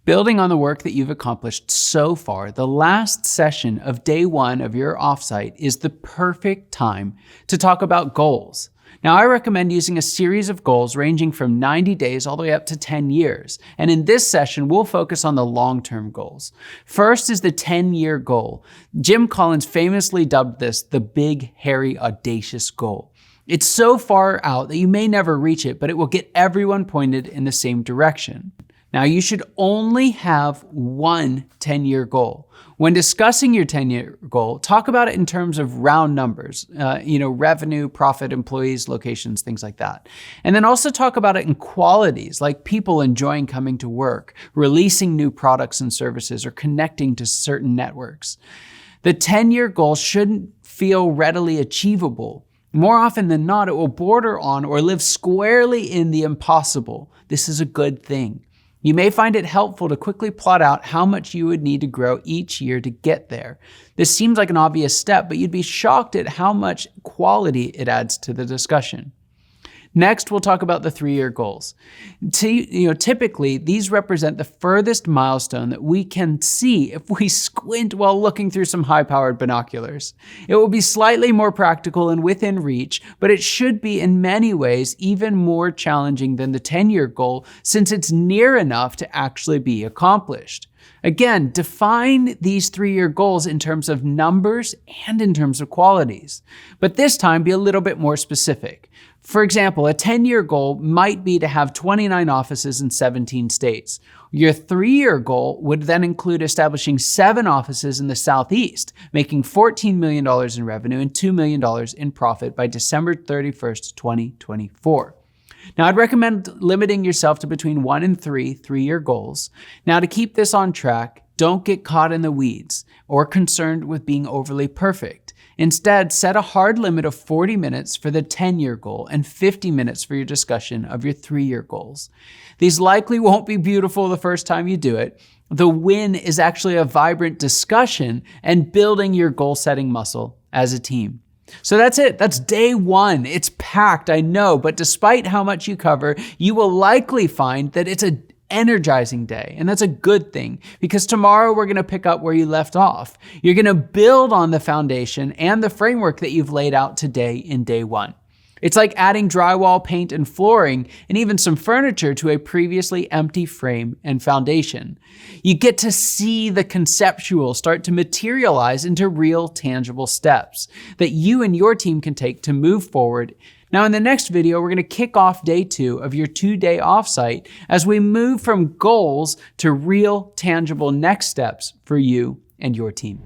Building on the work that you've accomplished so far, the last session of day one of your offsite is the perfect time to talk about goals. Now, I recommend using a series of goals ranging from 90 days all the way up to 10 years. And in this session, we'll focus on the long-term goals. First is the 10-year goal. Jim Collins famously dubbed this the big, hairy, audacious goal. It's so far out that you may never reach it, but it will get everyone pointed in the same direction. Now, you should only have one 10-year goal. When discussing your 10-year goal, talk about it in terms of round numbers, revenue, profit, employees, locations, things like that. And then also talk about it in qualities like people enjoying coming to work, releasing new products and services, or connecting to certain networks. The 10-year goal shouldn't feel readily achievable. More often than not, it will border on or live squarely in the impossible. This is a good thing. You may find it helpful to quickly plot out how much you would need to grow each year to get there. This seems like an obvious step, but you'd be shocked at how much quality it adds to the discussion. Next, we'll talk about the 3-year goals. Typically, these represent the furthest milestone that we can see if we squint while looking through some high-powered binoculars. It will be slightly more practical and within reach, but it should be in many ways even more challenging than the 10-year goal since it's near enough to actually be accomplished. Again, define these 3-year goals in terms of numbers and in terms of qualities, but this time be a little bit more specific. For example, a 10-year goal might be to have 29 offices in 17 states. Your 3-year goal would then include establishing 7 offices in the Southeast, making $14 million in revenue and $2 million in profit by December 31st, 2024. Now, I'd recommend limiting yourself to between 1 and 3 3-year goals. Now, to keep this on track, don't get caught in the weeds or concerned with being overly perfect. Instead, set a hard limit of 40 minutes for the 10-year goal and 50 minutes for your discussion of your 3-year goals. These likely won't be beautiful the first time you do it. The win is actually a vibrant discussion and building your goal-setting muscle as a team. So that's it. That's day one. It's packed, I know, but despite how much you cover, you will likely find that it's an energizing day. And that's a good thing because tomorrow we're going to pick up where you left off. You're going to build on the foundation and the framework that you've laid out today in day one. It's like adding drywall, paint, and flooring, and even some furniture to a previously empty frame and foundation. You get to see the conceptual start to materialize into real, tangible steps that you and your team can take to move forward. Now, in the next video, we're going to kick off day 2 of your 2-day offsite as we move from goals to real, tangible next steps for you and your team.